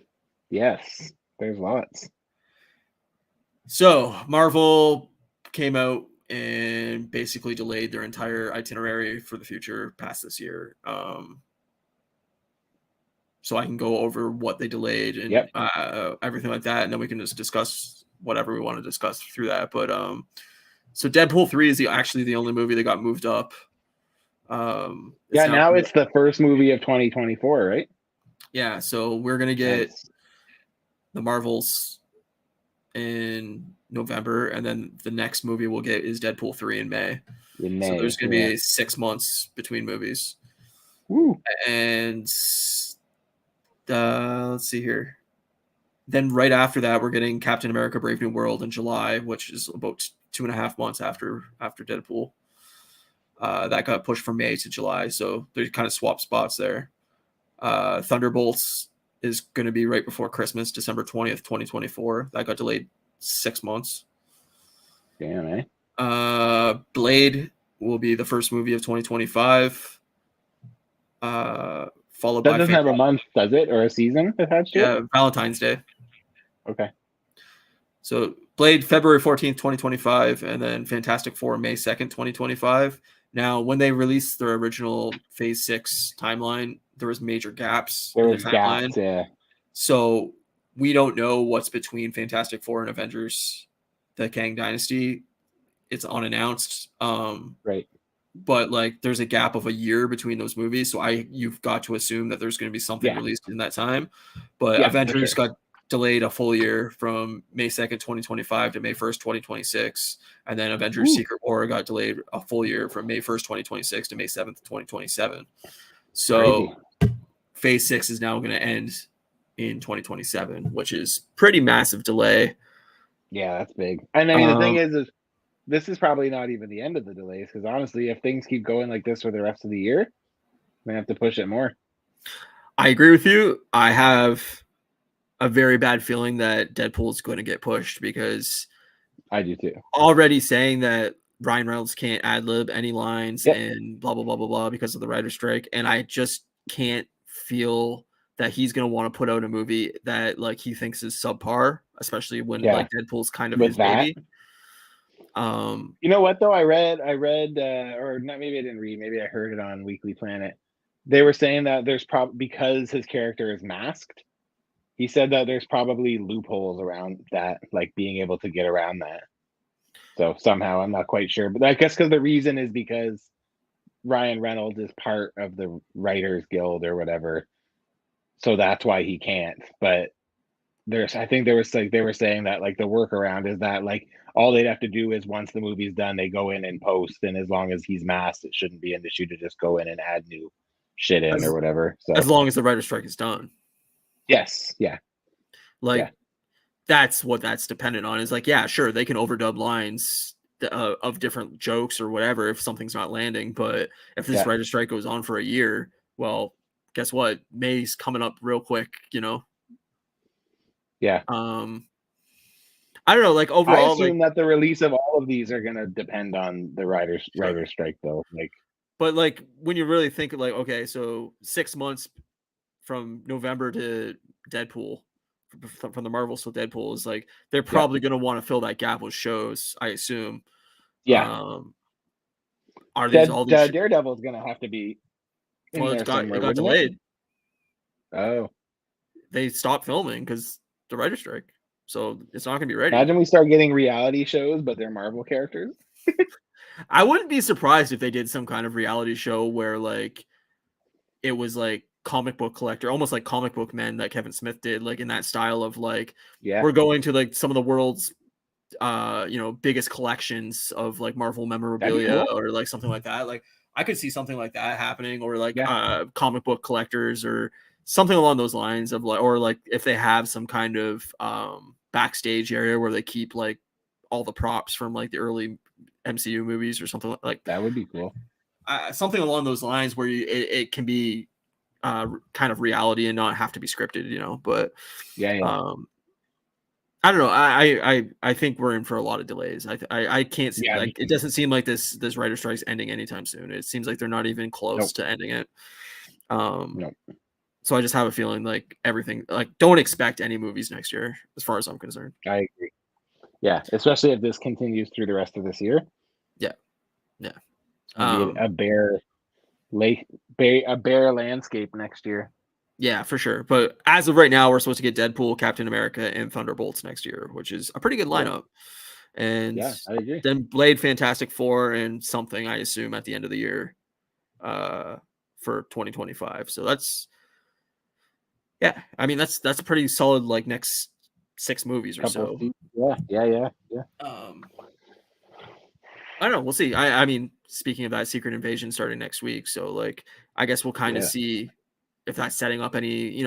Yes, there's lots. so Marvel came out and basically delayed their entire itinerary for the future past this year. So I can go over what they delayed and everything like that, and then we can just discuss whatever we want to discuss through that. But so Deadpool 3 is actually the only movie that got moved up. Now it's the first movie of 2024, right? Yeah, so we're gonna get the Marvels in November, and then the next movie we'll get is Deadpool 3 in May. So there's gonna be 6 months between movies. Woo. And let's see here. Then right after that, we're getting Captain America: Brave New World in July, which is about 2.5 months after Deadpool. That got pushed from May to July, so they kind of swap spots there. Thunderbolts is going to be right before Christmas, December 20th, 2024. That got delayed 6 months. Damn, eh? Blade will be the first movie of 2025. Followed that by doesn't have a month, does it, or a season attached to it? Yeah, Valentine's Day. Okay. So Blade February 14th, 2025, and then Fantastic Four May 2nd, 2025. Now, when they released their original Phase 6 timeline, there was major gaps in the timeline. Gaps, yeah. So we don't know what's between Fantastic Four and Avengers, the Kang Dynasty. It's unannounced. Right. But like there's a gap of a year between those movies. So you've got to assume that there's going to be something released in that time. But Avengers got delayed a full year from May 2nd, 2025 to May 1st, 2026. And then Avengers Secret War got delayed a full year from May 1st, 2026 to May 7th, 2027. So Phase 6 is now going to end in 2027, which is pretty massive delay. Yeah, that's big. And I mean, the thing is this is probably not even the end of the delays, because honestly, if things keep going like this for the rest of the year, we have to push it more. I agree with you. I have a very bad feeling that Deadpool is going to get pushed because I do too. Already saying that Ryan Reynolds can't ad lib any lines and blah, blah, blah, blah, blah because of the writer's strike. And I just can't feel that he's going to want to put out a movie that like he thinks is subpar, especially when like Deadpool's kind of his baby. You know what though? I read, or not, maybe I didn't read, maybe I heard it on Weekly Planet. They were saying that there's because his character is masked. He said that there's probably loopholes around that, like being able to get around that. So somehow, I'm not quite sure, but I guess because the reason is because Ryan Reynolds is part of the Writers Guild or whatever, so that's why he can't. But I think there was like they were saying that like the workaround is that like all they'd have to do is once the movie's done, they go in and post, and as long as he's masked, it shouldn't be an issue to just go in and add new shit in or whatever. So as long as the writer's strike is done. Yes. Yeah. Like that's what that's dependent on. Is like, yeah, sure, they can overdub lines of different jokes or whatever if something's not landing. But if this writer's strike goes on for a year, well, guess what? May's coming up real quick, you know? Yeah. I don't know. Like overall, I assume that the release of all of these are going to depend on the writer's strike, though. Like, but like when you really think like, okay, so 6 months from November to Deadpool, from the Marvels to Deadpool is like they're probably going to want to fill that gap with shows. I assume. Yeah. Are these all these Daredevil is going to have to be? Well, it got delayed. Oh, they stopped filming because the writer's strike. so it's not gonna be ready. Imagine we start getting reality shows, but they're Marvel characters. I wouldn't be surprised if they did some kind of reality show where like it was like comic book collector, almost like Comic Book Men that Kevin Smith did, like in that style of like Yeah, we're going to like some of the world's biggest collections of like Marvel that'd be memorabilia cool. or like something like that. Like I could see something like that happening, or like Yeah, comic book collectors or something along those lines of like, or like if they have some kind of backstage area where they keep like all the props from like the early MCU movies or something like that would be cool. something along those lines where it can be kind of reality and not have to be scripted, but Yeah, yeah, um I don't know. I think we're in for a lot of delays. I can't see, yeah. Me like, it too. doesn't seem like this writer strike's ending anytime soon. It seems like they're not even close Nope, to ending it. Um, nope. so I just have a feeling like everything, like, don't expect any movies next year, as far as I'm concerned. I agree. Yeah, especially if this continues through the rest of this year, Yeah, yeah, it'll be um, a bare landscape next year. yeah, for sure. But as of right now, we're supposed to get Deadpool, Captain America, and Thunderbolts next year, which is a pretty good Yep. lineup. And Yeah, I agree. then Blade, Fantastic Four, and something I assume at the end of the year. For 2025. So I mean that's a pretty solid like next 6 movies or Couple of so. yeah, yeah, yeah, yeah. I don't know, we'll see. I mean, speaking of that, Secret Invasion starting next week, so like I guess we'll kind of Yeah. see if that's setting up any,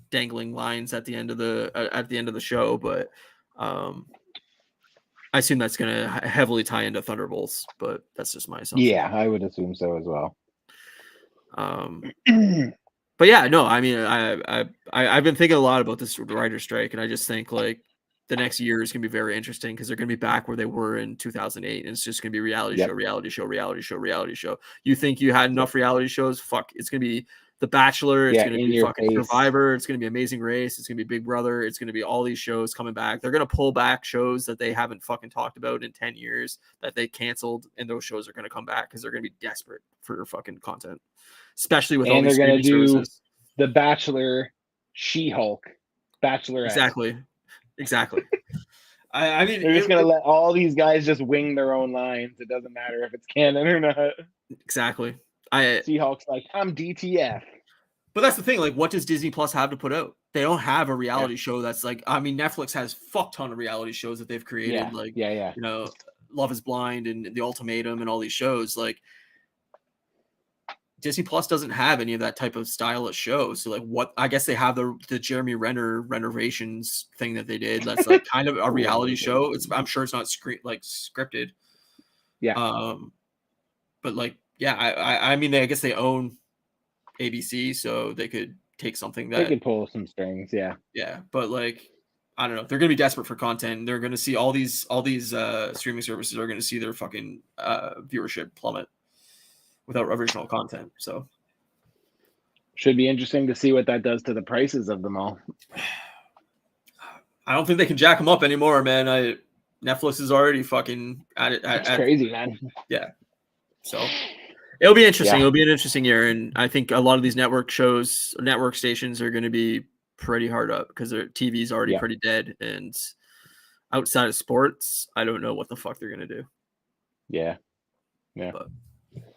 dangling lines at the end of the show, but I assume that's going to heavily tie into Thunderbolts, but that's just my assumption. Yeah, I would assume so as well. Um But yeah, no, I mean, I've been thinking a lot about this writer strike, and I just think like the next year is gonna be very interesting because they're gonna be back where they were in 2008, and it's just gonna be reality show, Yep. reality show, reality show, reality show. You think you had Yep. enough reality shows? Fuck, it's gonna be The Bachelor, it's Yeah, gonna in be your fucking face. Survivor, it's gonna be Amazing Race, it's gonna be Big Brother, it's gonna be all these shows coming back. They're gonna pull back shows that they haven't fucking talked about in 10 years that they canceled, and those shows are gonna come back because they're gonna be desperate for fucking content, especially with all And these they're gonna streaming do services. The Bachelor, She-Hulk, Bachelorette. Exactly. I mean, They're just gonna let all these guys just wing their own lines. It doesn't matter if it's canon or not. exactly. She-Hulk's like, I'm DTF. But that's the thing. Like, what does Disney Plus have to put out? They don't have a Yeah, reality show that's like. I mean, Netflix has fuck ton of reality shows that they've yeah, created, like yeah. Love Is Blind and The Ultimatum and all these shows. Like, Disney Plus doesn't have any of that type of style of show. So like what I guess they have the Jeremy Renner renovations thing that they did. That's like kind of a reality show. I'm sure it's not scripted. Yeah. But like yeah, I mean I guess they own ABC, so they could take something They that could pull some strings, yeah. yeah, but like I don't know. They're gonna be desperate for content. They're gonna see all these streaming services are gonna see their fucking viewership plummet without original content. So Should be interesting to see what that does to the prices of them all. I don't think they can jack them up anymore, man. Netflix is already fucking at it. That's crazy, man. Yeah. So it'll be interesting. Yeah. It'll be an interesting year, and I think a lot of these network stations are going to be pretty hard up because their TV's already pretty dead. And outside of sports, I don't know what the fuck they're going to do. Yeah. But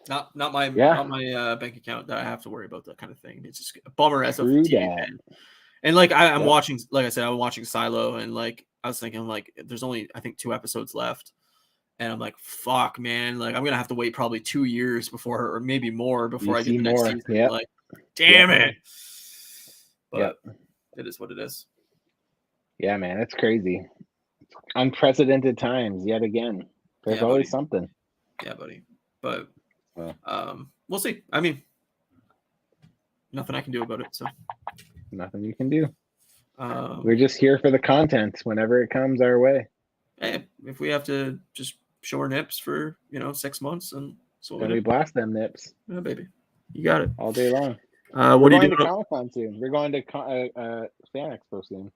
not my bank account that I have to worry about that kind of thing. It's just a bummer as a TV fan. And like I'm watching, like I said, I'm watching Silo, and like I was thinking, like there's only I think 2 episodes left, and I'm like, fuck, man, like I'm gonna have to wait probably 2 years before, or maybe more, before I get the next season. Yep. Like, damn it. But it is what it is. Yeah, man, it's crazy. It's unprecedented times yet again. There's always something. Yeah, buddy. But we'll see. I mean, nothing I can do about it. So. Nothing you can do. We're just here for the content whenever it comes our way. Hey, if we have to just show our nips for 6 months, and so then we blast them nips. Yeah, baby, you got it all day long. What are you doing? We're going to Comic-Con soon. We're going to Fan Expo soon.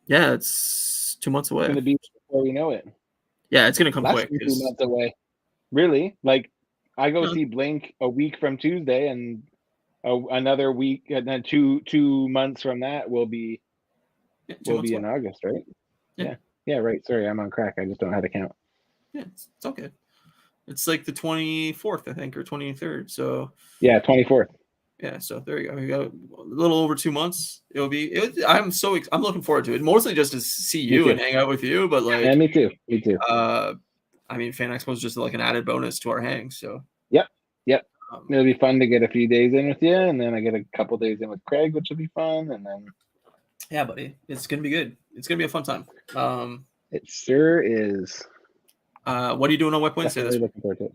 Yeah, it's 2 months away. It's going to be before we know it. Yeah, it's going to come quick. 2 months away. Really? Like, I go see Blink a week from Tuesday, and another week, and then two months from that will be in August, right? Yeah, right. Sorry, I'm on crack. I just don't know how to count. Yeah, it's okay. It's like the 24th, I think, or 23rd. So yeah, 24th. Yeah, so there you go. We got a little over 2 months. I'm looking forward to it. Mostly just to see you and hang out with you, but like, yeah, me too. I mean, Fan Expo is just like an added bonus to our hang. So Yep. It'll be fun to get a few days in with you, and then I get a couple days in with Craig, which will be fun, and then yeah, buddy, it's gonna be good. It's gonna be a fun time. It sure is. What are you doing on Web Wednesday this week? Looking forward to it.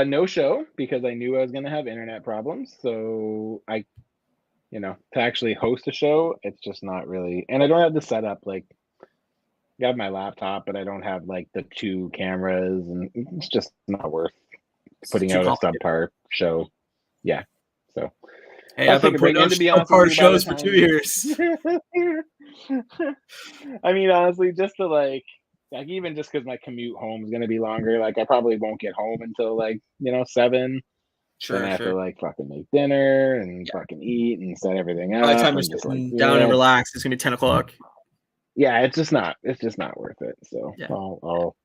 No show, because I knew I was going to have internet problems. So to actually host a show, it's just not really. And I don't have the setup. Like, I have my laptop, but I don't have like the 2 cameras, and it's just not worth putting out a subpar show. Yeah. So. Hey, I've been putting out subpar shows for 2 years. I mean, honestly, just to like even just because my commute home is going to be longer, like I probably won't get home until 7. Sure, then I have to like fucking make dinner and fucking eat and set everything up. By the time you're sitting down and relax, it's gonna be 10 o'clock. Yeah, it's just not worth it. So I'll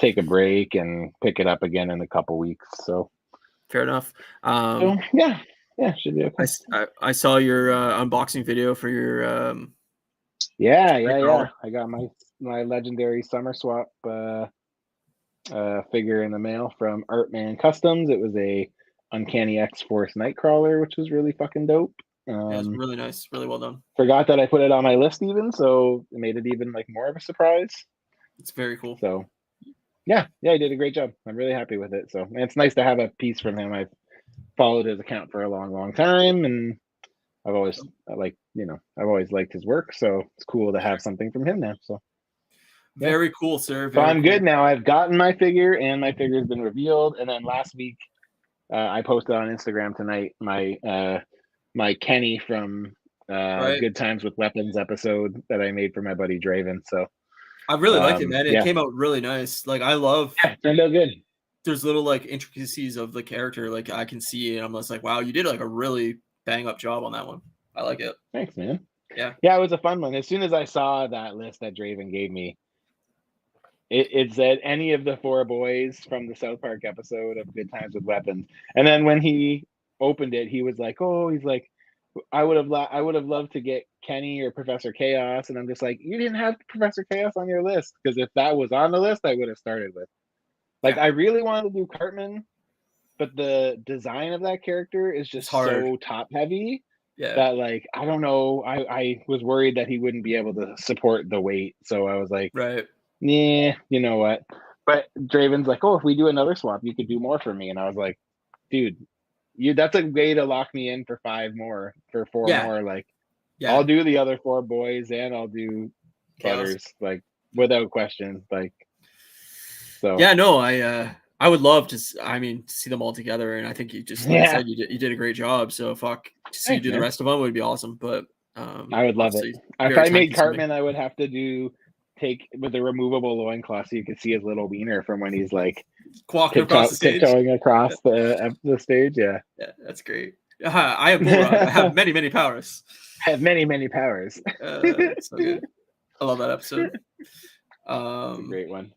take a break and pick it up again in a couple weeks. So fair enough. Should be okay. I saw your unboxing video for your yeah. I got my legendary Summer Swap figure in the mail from Artman Customs. It was a Uncanny X-Force Nightcrawler, which was really fucking dope. It's really nice, really well done. Forgot that I put it on my list even, so it made it even like more of a surprise. It's very cool. So yeah, he did a great job. I'm really happy with it. So and it's nice to have a piece from him. I've followed his account for a long time, and I've always liked his work. So it's cool to have something from him now. So very cool, sir. So I'm good now. I've gotten my figure, and my figure's been revealed. And then last week, I posted on Instagram tonight my Kenny from Good Times with Weapons episode that I made for my buddy Draven. So I really like it, man. It came out really nice. Like, I love. Yeah, it turned out good. There's little like intricacies of the character, like I can see, and I'm just like, wow, you did like a really bang up job on that one. I like it. Thanks, man. Yeah, it was a fun one. As soon as I saw that list that Draven gave me, it said any of the 4 boys from the South Park episode of Good Times with Weapons. And then when he opened it, he was like, I would have loved to get Kenny or Professor Chaos. And I'm just like, you didn't have Professor Chaos on your list, because if that was on the list, I would have started with. Like, I really wanted to do Cartman, but the design of that character is just so top heavy that, like, I don't know. I was worried that he wouldn't be able to support the weight. So I was like, right. Yeah, you know what? But Draven's like, if we do another swap, you could do more for me. And I was like, dude, that's a way to lock me in for 4 more. Like, I'll do the other 4 boys, and I'll do Butters, like, without question. Like, so yeah, no, I would love to see them all together, and I think you just like I said, you did a great job. So to see you do the rest of them would be awesome. But I would love it. If I made Cartman, I would have to take with a removable loincloth so you could see his little wiener from when he's like tiptoeing across the stage. Yeah, that's great. I have many powers. I have many powers. So good. I love that episode. It's a great one.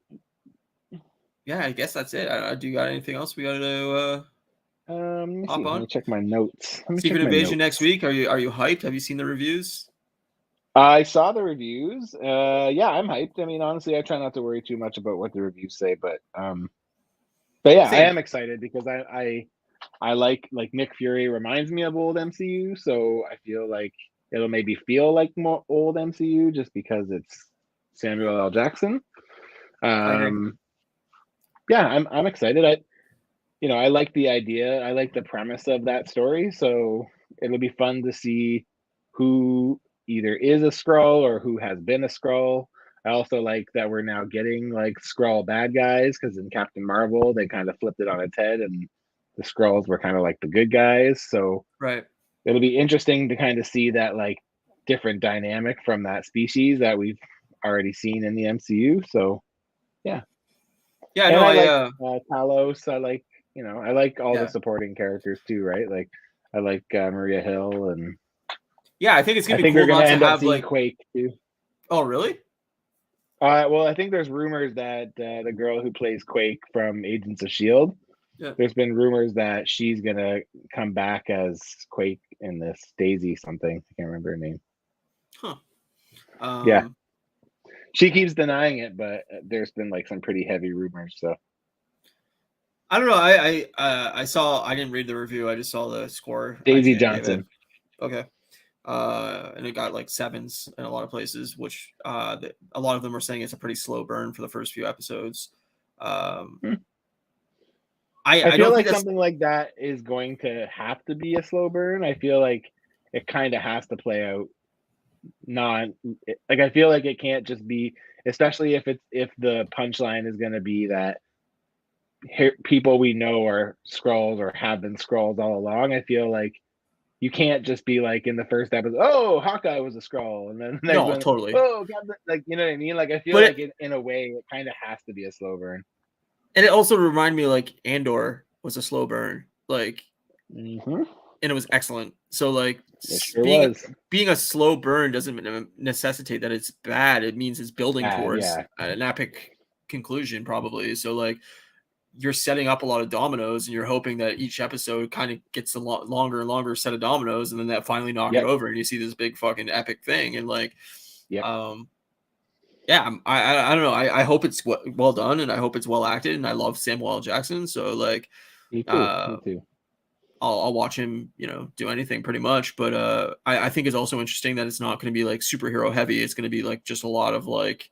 Yeah, I guess that's it. Do you got anything else we got to hop on? Let me check my notes. Secret Invasion next week. Are you hyped? Have you seen the reviews? I saw the reviews. Yeah, I'm hyped. I mean, honestly, I try not to worry too much about what the reviews say, but yeah, I am excited because I like Nick Fury reminds me of old MCU, so I feel like it'll maybe feel like more old MCU just because it's Samuel L. Jackson. Yeah, I'm excited. I like the idea. I like the premise of that story, so it'll be fun to see who either is a Skrull or who has been a Skrull. I also like that we're now getting like Skrull bad guys, because in Captain Marvel they kind of flipped it on its head and the Skrulls were kind of like the good guys. So it'll be interesting to kind of see that like different dynamic from that species that we've already seen in the MCU. So yeah. Yeah, no, I like Talos. I like all the supporting characters too, right? Like I like Maria Hill, and yeah, I think it's gonna be cool we're gonna not end to up have seeing like Quake too. Oh, really? Well, I think there's rumors that the girl who plays Quake from Agents of Shield, Yeah. there's been rumors that she's gonna come back as Quake in this Daisy something. I can't remember her name. Huh. Yeah, she keeps denying it, but there's been like some pretty heavy rumors. So I don't know. I saw. I didn't read the review. I just saw the score. Daisy IGN gave it. Johnson. Okay. And it got like 7s in a lot of places, which a lot of them are saying it's a pretty slow burn for the first few episodes. I I feel don't like think that's something like that is going to have to be a slow burn. I feel like it kind of has to play out. Like I feel like it can't just be, especially if the punchline is going to be that people we know are Skrulls or have been Skrulls all along. I feel like you can't just be like in the first episode, oh, Hawkeye was a Skrull, and then the next no, one, totally. oh, Captain, like you know what I mean? Like I feel But like in a way it kind of has to be a slow burn. and it also reminded me like Andor was a slow burn, like, Mm-hmm. and it was excellent. So like It sure was. being a slow burn doesn't necessitate that it's bad. It means it's building towards Yeah. an epic conclusion, probably. So like you're setting up a lot of dominoes, and you're hoping that each episode kind of gets a lot longer and longer set of dominoes, and then that finally knock it over, and you see this big fucking epic thing, and like, yeah, I don't know. I hope it's well done, and I hope it's well acted, and I love Samuel L. Jackson, so like, Me too. I'll watch him, do anything pretty much. But I think it's also interesting that it's not going to be like superhero heavy. It's going to be like just a lot of like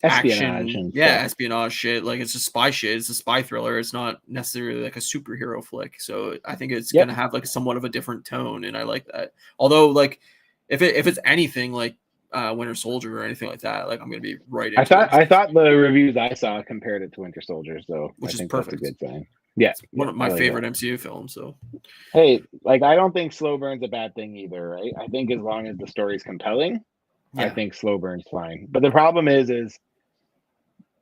espionage action, and stuff. espionage shit. Like it's a spy shit. It's a spy thriller. It's not necessarily like a superhero flick. So I think it's going to have like somewhat of a different tone, and I like that. Although like if it's anything like Winter Soldier or anything like that, like I'm going to be right into it. I thought the reviews I saw compared it to Winter Soldier, so which I is think perfect. that's a good sign. Yeah, it's one of my favorite MCU films. So hey, like I don't think slow burn's a bad thing either, right? I think as long as the story's compelling, I think slow burn's fine. But the problem is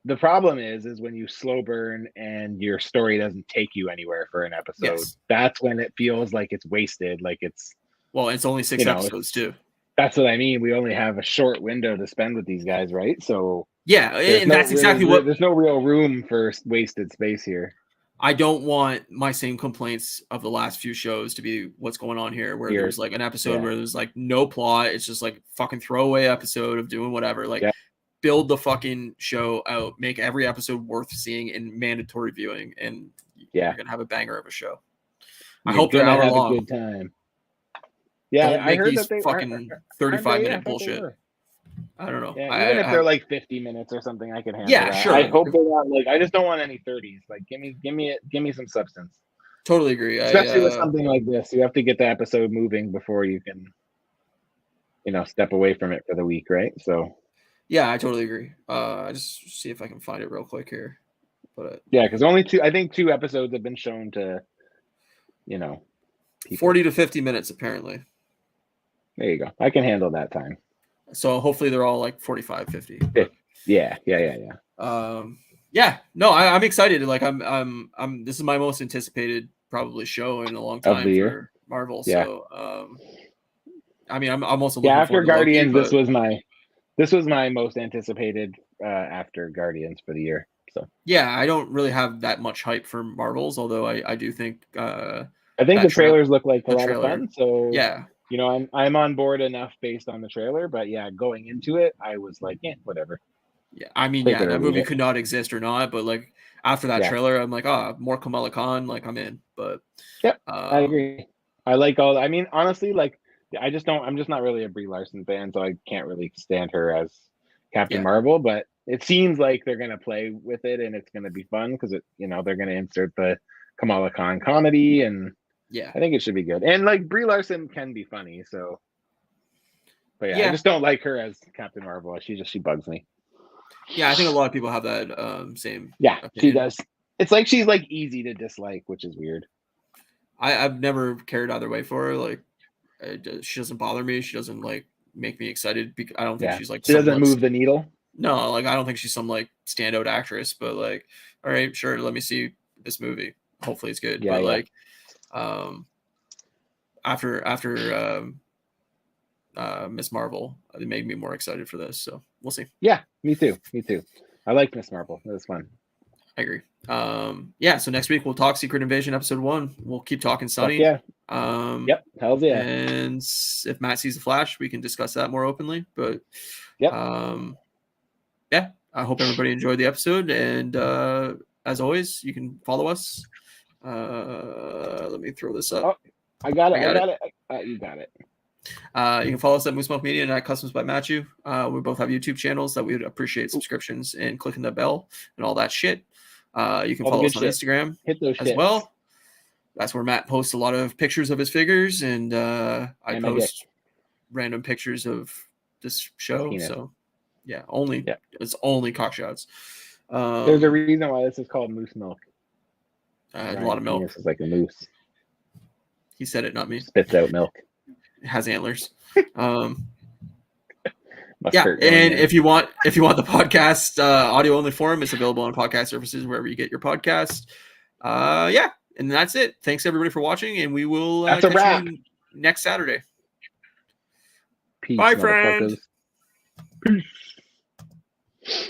when you slow burn and your story doesn't take you anywhere for an episode. Yes. That's when it feels like it's wasted. Like it's only 6 episodes too. That's what I mean. We only have a short window to spend with these guys, right? So yeah, and that's exactly what. There's no real room for wasted space here. I don't want my same complaints of the last few shows to be what's going on here, where there's like an episode where there's like no plot. It's just like fucking throwaway episode of doing whatever. Like build the fucking show out, make every episode worth seeing in mandatory viewing, and you're gonna have a banger of a show. I hope they're hour long. A good time. Yeah, don't make these fucking 35-minute bullshit. I don't know. Yeah, even if they're like 50 minutes or something, I can handle that. Sure. I hope they're not like. I just don't want any 30s. Like, give me some substance. Totally agree. Especially with something like this, you have to get the episode moving before you can, step away from it for the week, right? So. Yeah, I totally agree. I just see if I can find it real quick here. But yeah, because I think 2 episodes have been shown to, people. 40 to 50 minutes apparently. There you go. I can handle that time. So hopefully they're all like 45, 50. But, yeah. No, I'm excited. Like I'm this is my most anticipated probably show in a long time for Marvel. Yeah. So I mean I'm also looking after Guardians, Loki, this was my most anticipated after Guardians for the year. So yeah, I don't really have that much hype for Marvels, although I do think I think the trailers look like a lot of fun. So yeah. I'm on board enough based on the trailer, but going into it, I was like, whatever. Yeah, I mean, that movie could not exist or not, but like after that trailer, I'm like, more Kamala Khan, like I'm in. But I agree. I like all. I mean, honestly, like I'm just not really a Brie Larson fan, so I can't really stand her as Captain Marvel. But it seems like they're gonna play with it, and it's gonna be fun because they're gonna insert the Kamala Khan comedy and. Yeah, I think it should be good. And like Brie Larson can be funny, so. But I just don't like her as Captain Marvel. She bugs me. Yeah, I think a lot of people have that same. Yeah, opinion. She does. It's like she's like easy to dislike, which is weird. I've never cared either way for her. Like, she doesn't bother me. She doesn't like make me excited. I don't think she's like. She doesn't move the needle. No, like I don't think she's some like standout actress. But like, all right, sure, let me see this movie. Hopefully, it's good. Like. After Miss Marvel. It made me more excited for this, so we'll see. Yeah, me too. I like Miss Marvel. It was fun. I agree. Yeah, so next week we'll talk Secret Invasion episode 1. We'll keep talking Sunny. Yeah. Yep, hells yeah. And if Matt sees the Flash, we can discuss that more openly. But yep. Yeah, I hope everybody enjoyed the episode. And as always, you can follow us. Let me throw this up. Oh, I got it. You got it. You can follow us at Moose Milk Media and at Customs by Matthew. We both have YouTube channels that we would appreciate subscriptions and clicking the bell and all that shit. You can follow us on Instagram as well. That's where Matt posts a lot of pictures of his figures, and I post random pictures of this show. Penis. So yeah, it's only cock shots. There's a reason why this is called Moose Milk. A lot of milk. This is like a moose. He said it, not me. Spits out milk. It has antlers. Yeah, and if you want the podcast audio only form, it's available on podcast services wherever you get your podcast. Yeah, and that's it. Thanks everybody for watching, and we will catch you next Saturday. Peace, bye, friends. Peace.